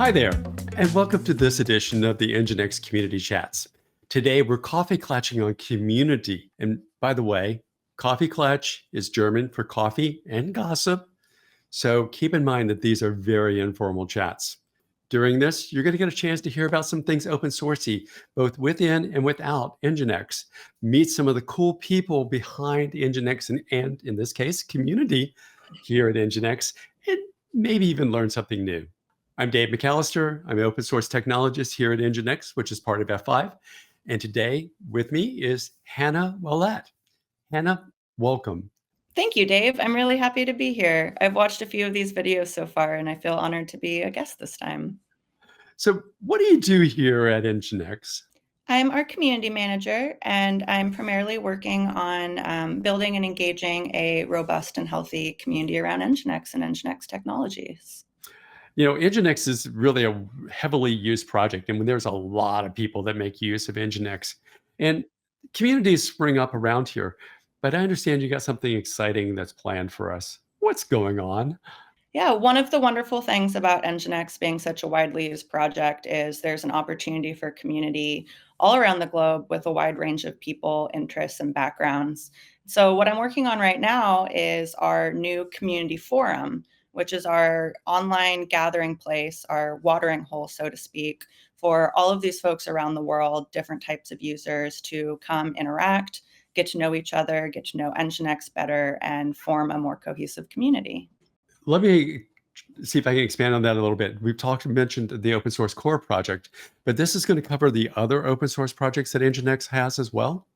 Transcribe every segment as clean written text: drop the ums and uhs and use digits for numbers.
Hi there, and welcome to this edition of the NGINX Community Chats. Today, we're coffee clatching on community. And by the way, Coffee Klatch is German for coffee and gossip. So keep in mind that these are very informal chats. During this, you're going to get a chance to hear about some things open sourcey, both within and without NGINX. Meet some of the cool people behind NGINX and in this case, community here at NGINX, and maybe even learn something new. I'm Dave McAllister. I'm an open source technologist here at NGINX, which is part of F5. And today with me is Hannah Ouellette. Hannah, welcome. Thank you, Dave. I'm really happy to be here. I've watched a few of these videos so far, and I feel honored to be a guest this time. So what do you do here at NGINX? I'm our community manager, and I'm primarily working on building and engaging a robust and healthy community around NGINX and NGINX technologies. You know, NGINX is really a heavily used project, and there's a lot of people that make use of NGINX. And communities spring up around here. But I understand you got something exciting that's planned for us. What's going on? Yeah, one of the wonderful things about NGINX being such a widely used project is there's an opportunity for community all around the globe with a wide range of people, interests, and backgrounds. So what I'm working on right now is our new community forum, which is our online gathering place, our watering hole, so to speak, for all of these folks around the world, different types of users to come interact, get to know each other, get to know NGINX better, and form a more cohesive community. Let me see if I can expand on that a little bit. We've mentioned the open source core project, but this is going to cover the other open source projects that NGINX has as well.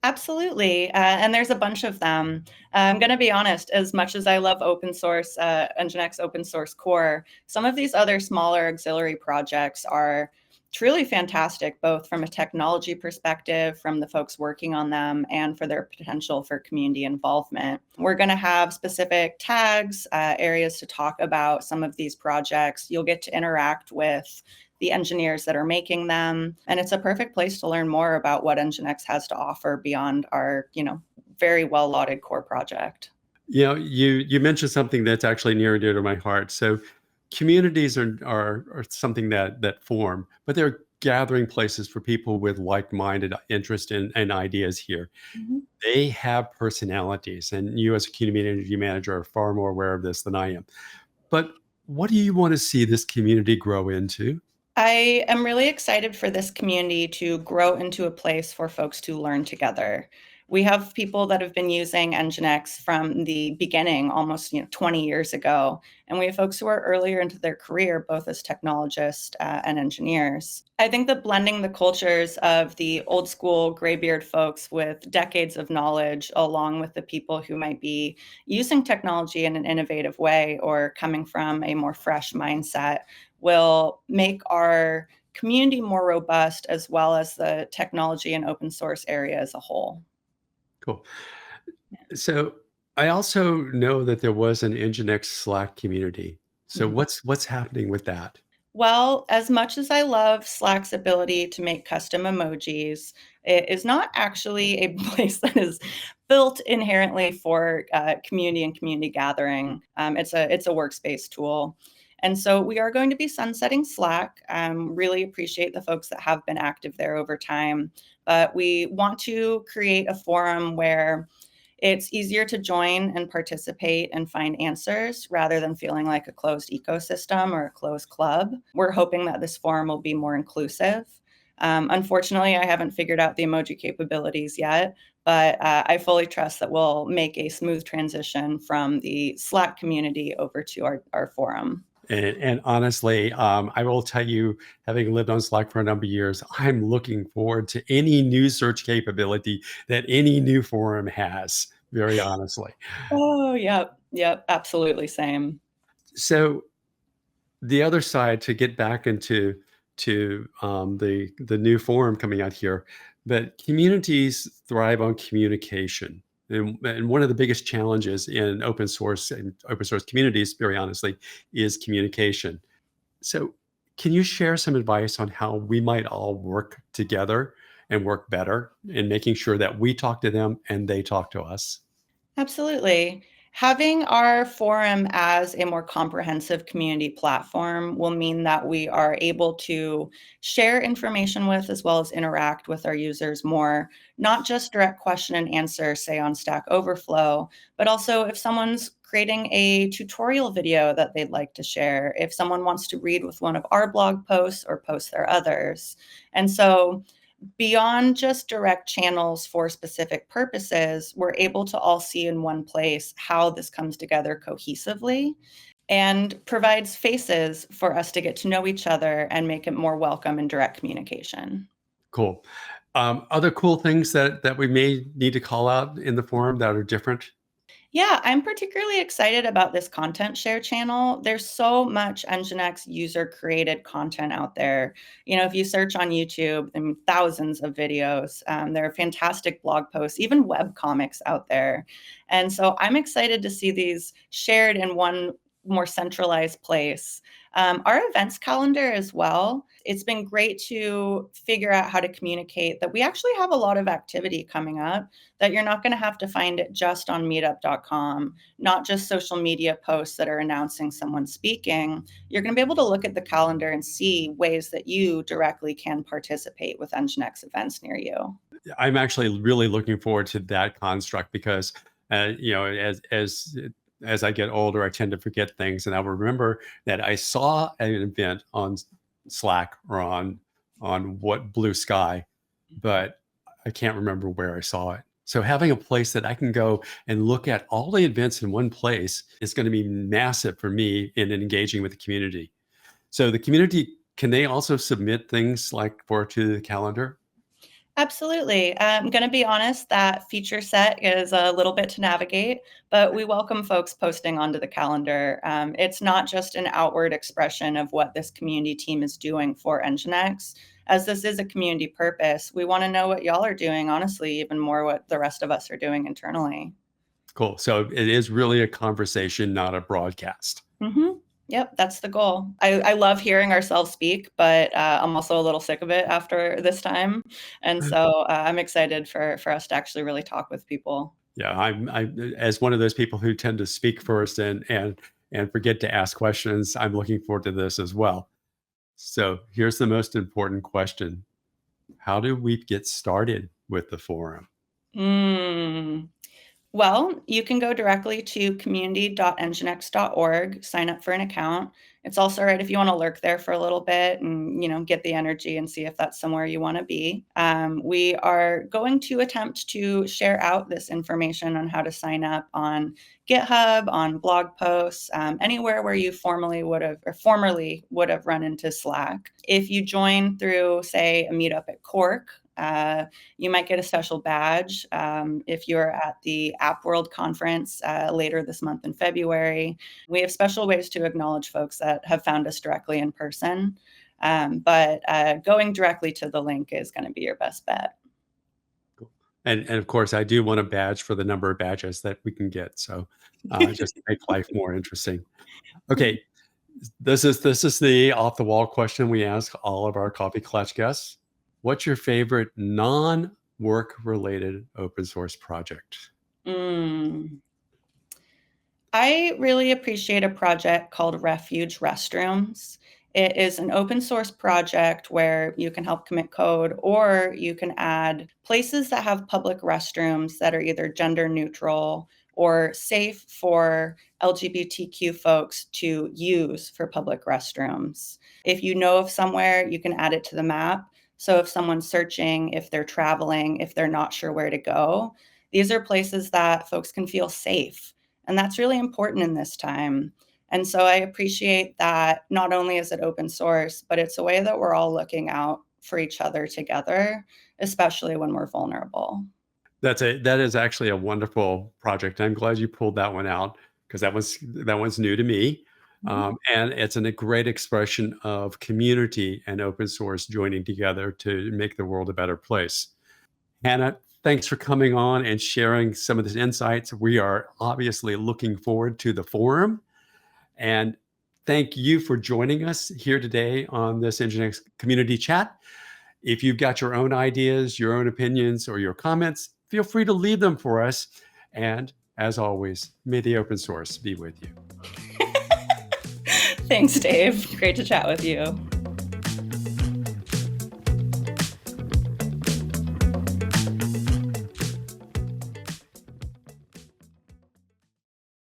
Absolutely. And there's a bunch of them. I'm going to be honest, as much as I love open source, NGINX open source core, some of these other smaller auxiliary projects are truly fantastic, both from a technology perspective, from the folks working on them, and for their potential for community involvement. We're going to have specific tags, areas to talk about some of these projects. You'll get to interact with the engineers that are making them. And it's a perfect place to learn more about what NGINX has to offer beyond our, very well lauded core project. You know, you mentioned something that's actually near and dear to my heart. So communities are something that form, but they're gathering places for people with like-minded interest and ideas here. Mhm. They have personalities, and you as a community manager are far more aware of this than I am. But what do you want to see this community grow into? I am really excited for this community to grow into a place for folks to learn together. We have people that have been using NGINX from the beginning, almost 20 years ago, and we have folks who are earlier into their career, both as technologists and engineers. I think that blending the cultures of the old school graybeard folks with decades of knowledge, along with the people who might be using technology in an innovative way or coming from a more fresh mindset, will make our community more robust, as well as the technology and open source area as a whole. Cool. So I also know that there was an NGINX Slack community. So Mhm. what's happening with that? Well, as much as I love Slack's ability to make custom emojis, it is not actually a place that is built inherently for community and community gathering. It's a workspace tool. And so we are going to be sunsetting Slack. Really appreciate the folks that have been active there over time. But we want to create a forum where it's easier to join and participate and find answers rather than feeling like a closed ecosystem or a closed club. We're hoping that this forum will be more inclusive. Unfortunately, I haven't figured out the emoji capabilities yet, but I fully trust that we'll make a smooth transition from the Slack community over to our forum. And honestly, I will tell you, having lived on Slack for a number of years, I'm looking forward to any new search capability that any new forum has, very honestly. Oh, yep, absolutely same. So the other side, to get back into the new forum coming out here, that communities thrive on communication. And one of the biggest challenges in open source and open source communities, very honestly, is communication. So, can you share some advice on how we might all work together and work better in making sure that we talk to them and they talk to us? Absolutely. Having our forum as a more comprehensive community platform will mean that we are able to share information with as well as interact with our users more, not just direct question and answer, say on Stack Overflow, but also if someone's creating a tutorial video that they'd like to share, if someone wants to read with one of our blog posts or post their others. And so beyond just direct channels for specific purposes, we're able to all see in one place how this comes together cohesively and provides faces for us to get to know each other and make it more welcome in direct communication. Cool. Other cool things that we may need to call out in the forum that are different? Yeah, I'm particularly excited about this content share channel. There's so much NGINX user created content out there. If you search on YouTube, thousands of videos. There are fantastic blog posts, even web comics out there. And so I'm excited to see these shared in one more centralized place. Our events calendar as well. It's been great to figure out how to communicate that we actually have a lot of activity coming up, that you're not going to have to find it just on meetup.com, not just social media posts that are announcing someone speaking. You're going to be able to look at the calendar and see ways that you directly can participate with NGINX events near you. I'm actually really looking forward to that construct because, as I get older, I tend to forget things, and I will remember that I saw an event on Slack or on what Blue Sky, but I can't remember where I saw it. So having a place that I can go and look at all the events in one place is going to be massive for me in engaging with the community. So the community, can they also submit things like to the calendar? Absolutely. I'm going to be honest, that feature set is a little bit to navigate, but we welcome folks posting onto the calendar. It's not just an outward expression of what this community team is doing for NGINX. As this is a community purpose, we want to know what y'all are doing, honestly, even more what the rest of us are doing internally. Cool. So it is really a conversation, not a broadcast. Mm-hmm. Yep, that's the goal. I love hearing ourselves speak, but I'm also a little sick of it after this time. And so I'm excited for us to actually really talk with people. Yeah, I as one of those people who tend to speak first and forget to ask questions, I'm looking forward to this as well. So here's the most important question. How do we get started with the forum? Mm. Well, you can go directly to community.nginx.org, sign up for an account. It's also right if you want to lurk there for a little bit and get the energy and see if that's somewhere you want to be. We are going to attempt to share out this information on how to sign up on GitHub, on blog posts, anywhere where you formerly would have run into Slack. If you join through, say, a meetup at Cork, you might get a special badge if you're at the App World conference later this month in February. We have special ways to acknowledge folks that have found us directly in person, but going directly to the link is going to be your best bet. Cool. And of course, I do want a badge for the number of badges that we can get. So just to make life more interesting. Okay, this is the off the wall question we ask all of our Coffee Klatch guests. What's your favorite non-work related open source project? I really appreciate a project called Refuge Restrooms. It is an open source project where you can help commit code, or you can add places that have public restrooms that are either gender neutral or safe for LGBTQ folks to use for public restrooms. If you know of somewhere, you can add it to the map. So if someone's searching, if they're traveling, if they're not sure where to go, these are places that folks can feel safe. And that's really important in this time. And so I appreciate that not only is it open source, but it's a way that we're all looking out for each other together, especially when we're vulnerable. That is actually a wonderful project. I'm glad you pulled that one out because that one's new to me. And it's a great expression of community and open source joining together to make the world a better place. Hannah, thanks for coming on and sharing some of these insights. We are obviously looking forward to the forum. And thank you for joining us here today on this NGINX community chat. If you've got your own ideas, your own opinions, or your comments, feel free to leave them for us. And as always, may the open source be with you. Thanks, Dave. Great to chat with you.